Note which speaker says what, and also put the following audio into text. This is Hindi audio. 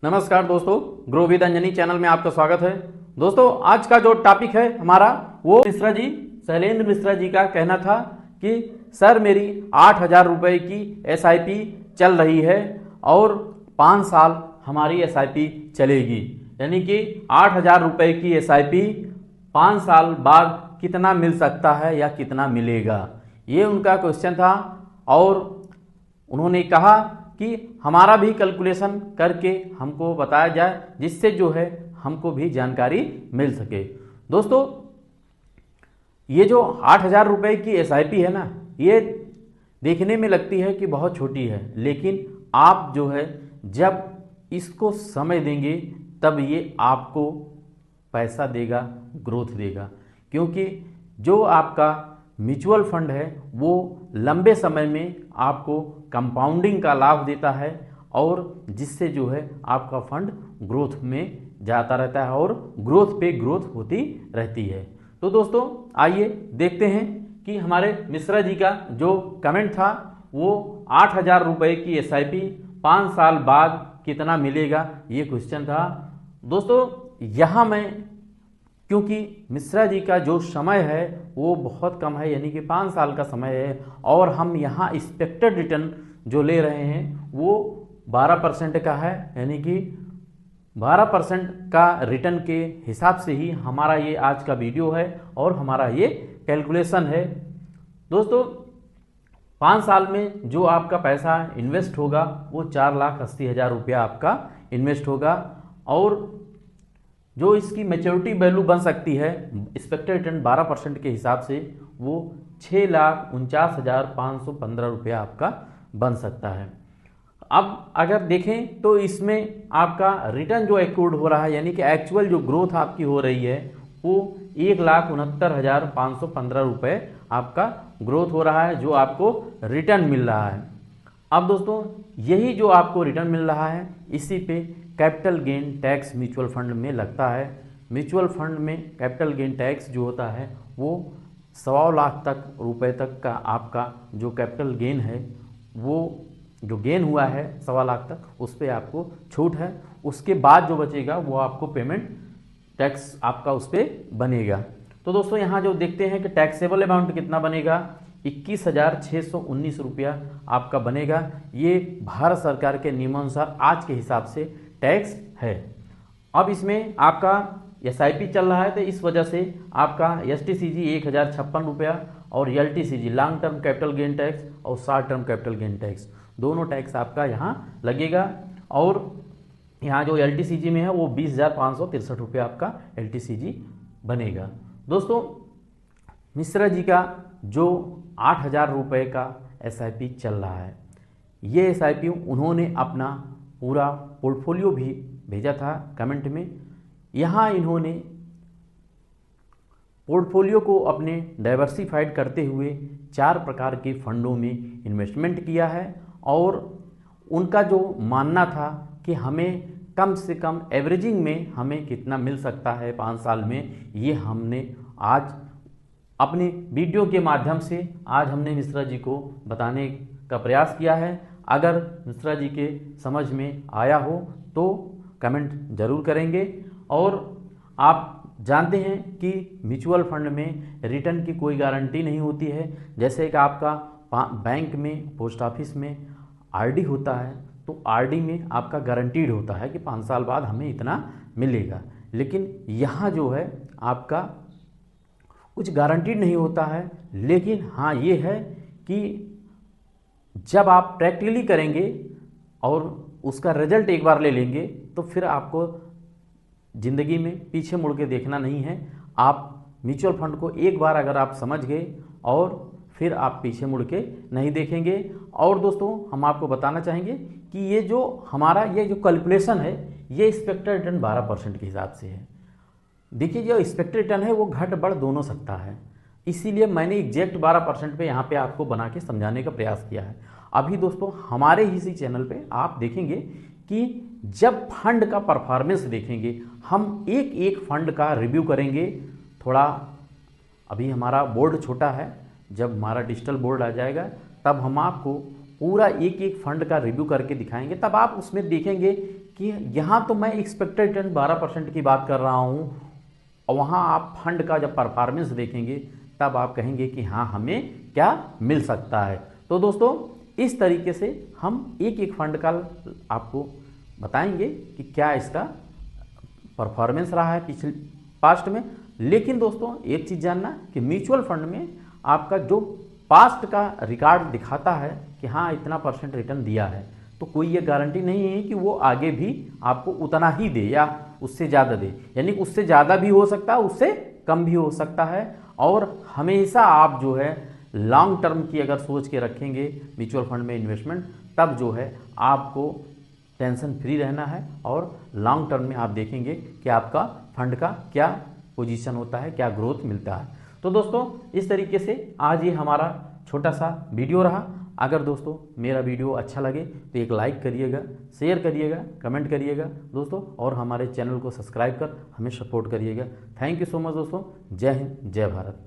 Speaker 1: नमस्कार दोस्तों, ग्रो विद अंजनी चैनल में आपका स्वागत है। दोस्तों, आज का जो टॉपिक है हमारा वो शैलेंद्र मिश्रा जी का कहना था कि सर मेरी 8,000 रुपये की SIP चल रही है और 5 साल हमारी SIP चलेगी, यानी कि 8,000 रुपये की SIP 5 साल बाद कितना मिल सकता है या कितना मिलेगा, ये उनका क्वेश्चन था। और उन्होंने कहा कि हमारा भी कैलकुलेशन करके हमको बताया जाए, जिससे जो है हमको भी जानकारी मिल सके। दोस्तों, ये जो 8,000 रुपये की SIP है ना, ये देखने में लगती है कि बहुत छोटी है, लेकिन आप जो है जब इसको समय देंगे तब ये आपको पैसा देगा, ग्रोथ देगा। क्योंकि जो आपका म्यूचुअल फंड है वो लंबे समय में आपको कंपाउंडिंग का लाभ देता है और जिससे जो है आपका फंड ग्रोथ में जाता रहता है और ग्रोथ पे ग्रोथ होती रहती है। तो दोस्तों, आइए देखते हैं कि हमारे मिश्रा जी का जो कमेंट था वो 8,000 रुपये की SIP 5 साल बाद कितना मिलेगा, ये क्वेश्चन था। दोस्तों, यहाँ मैं क्योंकि मिश्रा जी का जो समय है वो बहुत कम है, यानी कि 5 साल का समय है, और हम यहाँ एक्सपेक्टेड रिटर्न जो ले रहे हैं वो 12% का है, यानी कि 12% का रिटर्न के हिसाब से ही हमारा ये आज का वीडियो है और हमारा ये कैलकुलेशन है। दोस्तों, 5 साल में जो आपका पैसा इन्वेस्ट होगा वो 4,80,000 रुपया आपका इन्वेस्ट होगा, और जो इसकी मैच्योरिटी वैल्यू बन सकती है एक्सपेक्टेड रिटर्न 12% के हिसाब से वो 6,49,515 रुपया आपका बन सकता है। अब अगर देखें तो इसमें आपका रिटर्न जो एक्रूड हो रहा है, यानी कि एक्चुअल जो ग्रोथ आपकी हो रही है वो 1,69,515 रुपये आपका ग्रोथ हो रहा है, जो आपको रिटर्न मिल रहा है। अब दोस्तों, यही जो आपको रिटर्न मिल रहा है इसी पे capital gain tax mutual fund में लगता है। म्यूचुअल फंड में कैपिटल गेन टैक्स जो होता है वो 1.25 लाख रुपए तक का आपका जो कैपिटल गेन है, वो जो गेन हुआ है 1.25 लाख तक, उस पर आपको छूट है। उसके बाद जो बचेगा वो आपको पेमेंट टैक्स आपका उस पर बनेगा। तो दोस्तों, यहाँ जो देखते हैं कि टैक्सेबल अमाउंट कितना बनेगा, 21,619 रुपया आपका बनेगा। ये भारत सरकार के नियमानुसार आज के हिसाब से टैक्स है। अब इसमें आपका SIP चल रहा है तो इस वजह से आपका STCG 1,056 रुपया और LTCG long term capital gain tax और short term capital gain tax दोनों टैक्स आपका यहाँ लगेगा। और यहाँ जो LTCG में है वो 20,563 रुपया आपका LTCG बनेगा। दोस्तों, मिश्रा जी का जो 8,000 रुपये का SIP चल रहा है, ये SIP उन्होंने अपना पूरा पोर्टफोलियो भी भेजा था कमेंट में। यहाँ इन्होंने पोर्टफोलियो को अपने डाइवर्सिफाइड करते हुए 4 प्रकार के फंडों में इन्वेस्टमेंट किया है, और उनका जो मानना था कि हमें कम से कम एवरेजिंग में हमें कितना मिल सकता है 5 साल में, ये हमने आज अपने वीडियो के माध्यम से आज हमने मिश्रा जी को बताने का प्रयास किया है। अगर मिश्रा जी के समझ में आया हो तो कमेंट जरूर करेंगे। और आप जानते हैं कि म्यूचुअल फंड में रिटर्न की कोई गारंटी नहीं होती है। जैसे कि आपका बैंक में, पोस्ट ऑफिस में RD होता है तो RD में आपका गारंटीड होता है कि 5 साल बाद हमें इतना मिलेगा, लेकिन यहाँ जो है आपका कुछ गारंटीड नहीं होता है। लेकिन हाँ, ये है कि जब आप प्रैक्टिकली करेंगे और उसका रिजल्ट एक बार ले लेंगे तो फिर आपको ज़िंदगी में पीछे मुड़ के देखना नहीं है। आप म्यूचुअल फंड को एक बार अगर आप समझ गए और फिर आप पीछे मुड़ के नहीं देखेंगे। और दोस्तों, हम आपको बताना चाहेंगे कि ये जो हमारा ये जो कैलकुलेशन है ये एक्सपेक्टेड रिटर्न 12% के हिसाब से है। देखिए, जो एक्सपेक्टेड रिटर्न है वो घट बढ़ दोनों सकता है, इसीलिए मैंने एग्जैक्ट 12% पे यहाँ पे आपको बना के समझाने का प्रयास किया है। अभी दोस्तों, हमारे ही इसी चैनल पे आप देखेंगे कि जब फंड का परफॉर्मेंस देखेंगे, हम एक एक फंड का रिव्यू करेंगे। थोड़ा अभी हमारा बोर्ड छोटा है, जब हमारा डिजिटल बोर्ड आ जाएगा तब हम आपको पूरा एक एक फंड का रिव्यू करके दिखाएंगे, तब आप उसमें देखेंगे कि यहाँ तो मैं एक्सपेक्टेड रिटर्न 12% की बात कर रहा हूँ, और वहाँ आप फंड का जब परफॉर्मेंस देखेंगे तब आप कहेंगे कि हाँ हमें क्या मिल सकता है। तो दोस्तों इस तरीके से हम एक एक फंड का आपको बताएंगे कि क्या इसका परफॉर्मेंस रहा है पिछले पास्ट में। लेकिन दोस्तों एक चीज़ जानना कि म्यूचुअल फंड में आपका जो पास्ट का रिकॉर्ड दिखाता है कि हाँ इतना % रिटर्न दिया है, तो कोई ये गारंटी नहीं है कि वो आगे भी आपको उतना ही दे या उससे ज़्यादा दे। यानी उससे ज़्यादा भी हो सकता है, उससे कम भी हो सकता है। और हमेशा आप जो है लॉन्ग टर्म की अगर सोच के रखेंगे म्यूचुअल फंड में इन्वेस्टमेंट, तब जो है आपको टेंशन फ्री रहना है और लॉन्ग टर्म में आप देखेंगे कि आपका फंड का क्या पोजीशन होता है, क्या ग्रोथ मिलता है। तो दोस्तों इस तरीके से आज ये हमारा छोटा सा वीडियो रहा। अगर दोस्तों मेरा वीडियो अच्छा लगे तो एक लाइक करिएगा, शेयर करिएगा, कमेंट करिएगा दोस्तों, और हमारे चैनल को सब्सक्राइब कर हमें सपोर्ट करिएगा। थैंक यू सो मच दोस्तों। जय हिंद, जय भारत।